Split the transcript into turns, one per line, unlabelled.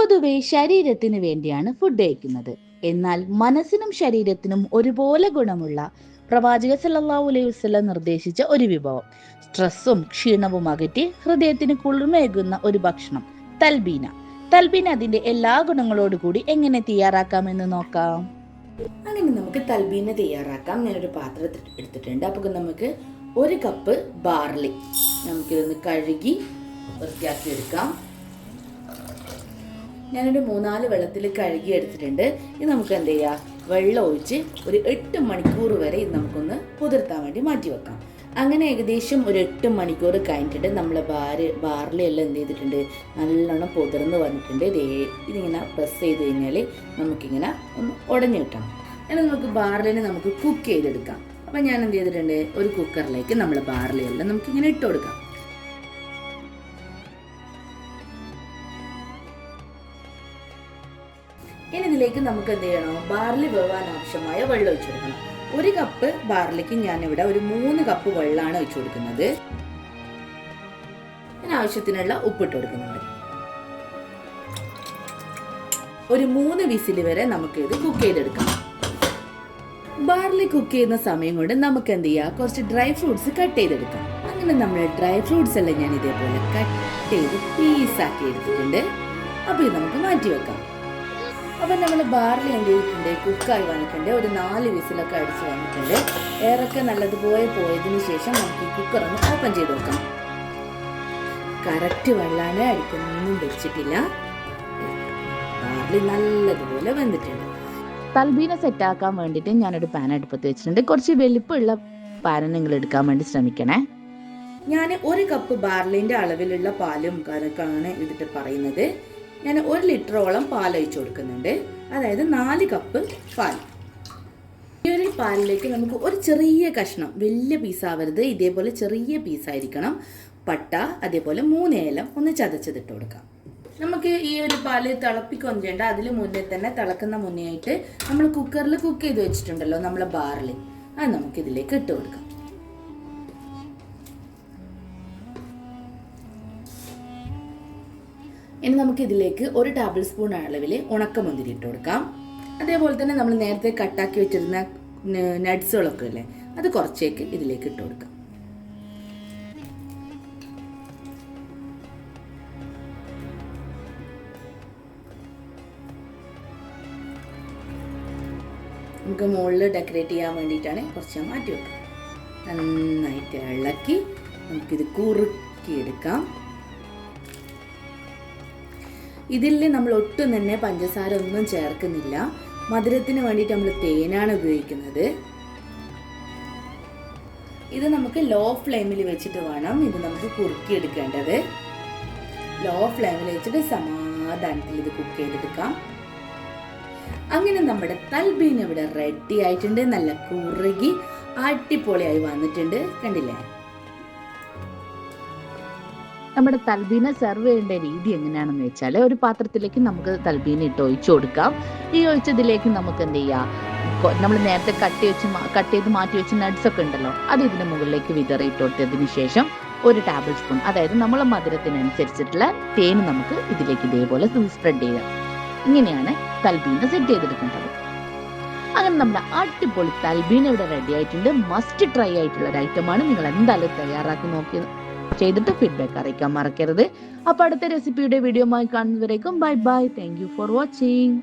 പൊതുവെ ശരീരത്തിന് വേണ്ടിയാണ് ഫുഡ് കഴിക്കുന്നത്. എന്നാൽ മനസ്സിനും ശരീരത്തിനും ഒരുപോലെ ഗുണമുള്ള പ്രവാചക സല്ലല്ലാഹു അലൈഹി വസല്ലം നിർദ്ദേശിച്ച ഒരു വിഭവം, സ്ട്രെസ്സും ക്ഷീണവും അകറ്റി ഹൃദയത്തിന് കുളിർമേകുന്ന ഒരു ഭക്ഷണം, തൽബീന. തൽബീന അതിന്റെ എല്ലാ ഗുണങ്ങളോടുകൂടി എങ്ങനെ തയ്യാറാക്കാമെന്ന് നോക്കാം.
അങ്ങനെ നമുക്ക് തൽബീന തയ്യാറാക്കാം. ഞാനൊരു പാത്രത്തിൽ എടുത്തിട്ടുണ്ട്. അപ്പോൾ നമുക്ക് 1 കപ്പ് ബാർലി നമുക്കിതൊന്ന് കഴുകി വൃത്തിയാക്കി എടുക്കാം. ഞാനൊരു 3-4 വെള്ളത്തിൽ കഴുകി എടുത്തിട്ടുണ്ട്. ഇത് നമുക്ക് എന്ത് ചെയ്യാം, വെള്ളം ഒഴിച്ച് ഒരു 8 മണിക്കൂർ വരെ ഇത് നമുക്കൊന്ന് കുതിർത്താൻ വേണ്ടി മാറ്റി വെക്കാം. അങ്ങനെ ഏകദേശം ഒരു 8 മണിക്കൂർ കഴിഞ്ഞിട്ട് നമ്മൾ ബാർലി എല്ലാം എന്ത് ചെയ്തിട്ടുണ്ട്, നല്ലോണം കുതിർന്ന് വന്നിട്ടുണ്ട്. ഇതിങ്ങനെ പ്രസ് ചെയ്ത് കഴിഞ്ഞാൽ നമുക്കിങ്ങനെ ഒന്ന് ഉടഞ്ഞു കിട്ടണം. അങ്ങനെ നമുക്ക് ബാർലിനെ നമുക്ക് കുക്ക് ചെയ്തെടുക്കാം. അപ്പം ഞാൻ എന്ത് ചെയ്തിട്ടുണ്ട്, ഒരു കുക്കറിലേക്ക് നമ്മൾ ബാർലി എല്ലാം നമുക്കിങ്ങനെ ഇട്ട് കൊടുക്കാം. ഇനി ഇതിലേക്ക് നമുക്ക് എന്ത് ചെയ്യണം, ബാർലി വേവാൻ ആവശ്യമായ വെള്ളം ഒഴിച്ചു കൊടുക്കണം. 1 കപ്പ് ബാർലിക്ക് ഞാനിവിടെ ഒരു 3 കപ്പ് വെള്ളമാണ് ഒഴിച്ചു കൊടുക്കുന്നത്. ആവശ്യത്തിനുള്ള ഉപ്പിട്ട് കൊടുക്കുന്നുണ്ട്. ഒരു 3 വിസിൽ വരെ നമുക്ക് ഇത് കുക്ക് ചെയ്തെടുക്കാം. ബാർലി കുക്ക് ചെയ്യുന്ന സമയം കൊണ്ട് നമുക്ക് എന്ത് ചെയ്യാം, കുറച്ച് ഡ്രൈ ഫ്രൂട്ട്സ് കട്ട് ചെയ്തെടുക്കാം. അങ്ങനെ നമ്മൾ ഡ്രൈ ഫ്രൂട്ട്സ് എല്ലാം ഞാൻ ഇതേപോലെ കട്ട് ചെയ്ത് പീസാക്കി എടുത്തിട്ടുണ്ട്. അപ്പോൾ ഇത് നമുക്ക് മാറ്റി വെക്കാം. അപ്പം നമ്മൾ ബാർലി എന്ത് ചെയ്തിട്ടുണ്ട്, കുക്കായി വന്നിട്ടുണ്ട്. ഒരു 4 വിസിലൊക്കെ അടിച്ച് വന്നിട്ടുണ്ട്. എയറൊക്കെ നല്ലതുപോലെ പോയതിന് ശേഷം നമുക്ക് ഈ കുക്കർ ഒന്ന് ഓപ്പൺ ചെയ്ത് വെക്കാം. കറക്റ്റ് വെള്ളാണ്, അടിക്കൊന്നും വെച്ചിട്ടില്ല. ബാർലി നല്ലതുപോലെ വെന്തിട്ടുണ്ട്.
തൽബീന സെറ്റാക്കാൻ വേണ്ടിയിട്ട് ഞാനൊരു പാൻ അടുപ്പത്ത് വെച്ചിട്ടുണ്ട്. കുറച്ച് വലിപ്പമുള്ള പാൻ നിങ്ങൾ എടുക്കാൻ വേണ്ടി ശ്രമിക്കണേ.
ഞാൻ 1 കപ്പ് ബാർലിൻ്റെ അളവിലുള്ള പാലും കണക്കാണ് ഇതിട്ട് പറയുന്നത്. ഞാൻ 1 ലിറ്ററോളം പാൽ ഒഴിച്ചു കൊടുക്കുന്നുണ്ട്. അതായത് 4 കപ്പ് പാൽ. ഈ ഒരു പാലിലേക്ക് നമുക്ക് ഒരു ചെറിയ കഷ്ണം, വലിയ പീസാവരുത്, ഇതേപോലെ ചെറിയ പീസായിരിക്കണം, പട്ട, അതേപോലെ 3 ഏലം ഒന്ന് ചതച്ചതിട്ട് കൊടുക്കാം. നമുക്ക് ഈ ഒരു പാല് തിളപ്പിക്കൊന്നും ചെയ്യേണ്ട. അതിൽ മുന്നേ തന്നെ തിളക്കുന്ന മുന്നേ ആയിട്ട് നമ്മൾ കുക്കറിൽ കുക്ക് ചെയ്ത് വെച്ചിട്ടുണ്ടല്ലോ നമ്മളെ ബാർലി, അത് നമുക്ക് ഇതിലേക്ക് ഇട്ട് കൊടുക്കാം. ഇനി നമുക്ക് ഇതിലേക്ക് 1 ടേബിൾ സ്പൂൺ അളവിൽ ഉണക്കമുന്തിരി ഇട്ട് കൊടുക്കാം. അതേപോലെ തന്നെ നമ്മൾ നേരത്തെ കട്ടാക്കി വെച്ചിരുന്ന നട്ട്സുകളൊക്കെ അല്ലേ, അത് കുറച്ചേക്ക് ഇതിലേക്ക് ഇട്ട് കൊടുക്കാം. നമുക്ക് മുകളിൽ ഡെക്കറേറ്റ് ചെയ്യാൻ വേണ്ടിയിട്ടാണ് കുറച്ച് മാറ്റി വെക്കാം. നന്നായിട്ട് ഇളക്കി നമുക്കിത് കുറുക്കിയെടുക്കാം. ഇതിൽ നമ്മൾ ഒട്ടും തന്നെ പഞ്ചസാര ഒന്നും ചേർക്കുന്നില്ല. മധുരത്തിന് വേണ്ടിയിട്ട് നമ്മൾ തേനാണ് ഉപയോഗിക്കുന്നത്. ഇത് നമുക്ക് ലോ ഫ്ലെയിമിൽ വെച്ചിട്ട് വേണം ഇത് നമുക്ക് കുറുക്കിയെടുക്കേണ്ടത്. ലോ ഫ്ലെയിമിൽ വെച്ചിട്ട് സമാധാനത്തിൽ ഇത് കുക്ക് ചെയ്തെടുക്കാം. അങ്ങനെ നമ്മുടെ തൽബീന ഇവിടെ റെഡി ആയിട്ടുണ്ട്. നല്ല കുറുകി അടിപൊളിയായി വന്നിട്ടുണ്ട്, കണ്ടില്ലേ?
നമ്മുടെ തൽബീന സെർവ് ചെയ്യേണ്ട രീതി എങ്ങനെയാണെന്ന് വെച്ചാൽ, ഒരു പാത്രത്തിലേക്ക് നമുക്ക് തൽബീന ഇട്ട് ഒഴിച്ചു കൊടുക്കാം. ഈ ഒഴിച്ചതിലേക്ക് നമുക്ക് എന്ത് ചെയ്യാം, നമ്മൾ നേരത്തെ കട്ട് ചെയ്ത് മാറ്റി വെച്ച നട്ട്സ് ഒക്കെ ഉണ്ടല്ലോ, അത് ഇതിന് മുകളിലേക്ക് വിതറിയിട്ട് കൊടുത്തതിന് ശേഷം 1 ടേബിൾ സ്പൂൺ, അതായത് നമ്മളെ മധുരത്തിനനുസരിച്ചിട്ടുള്ള തേൻ നമുക്ക് ഇതിലേക്ക് ഇതേപോലെ സ്പ്രെഡ് ചെയ്യാം. ഇങ്ങനെയാണ് തൽബീന സെറ്റ് ചെയ്തെടുക്കേണ്ടത്. അങ്ങനെ നമ്മുടെ അടിപൊളി തൽബീന ഇവിടെ റെഡി ആയിട്ടുണ്ട്. മസ്റ്റ് ട്രൈ ആയിട്ടുള്ള ഒരു ഐറ്റമാണ്. നിങ്ങൾ എന്തായാലും തയ്യാറാക്കി ചെയ്തിട്ട് ഫീഡ്ബാക്ക് അറിയിക്കാൻ മറക്കരുത്. അപ്പൊ അടുത്ത റെസിപ്പിയുടെ വീഡിയോയുമായി കാണുന്നവരേക്കും bye bye. Thank you for watching.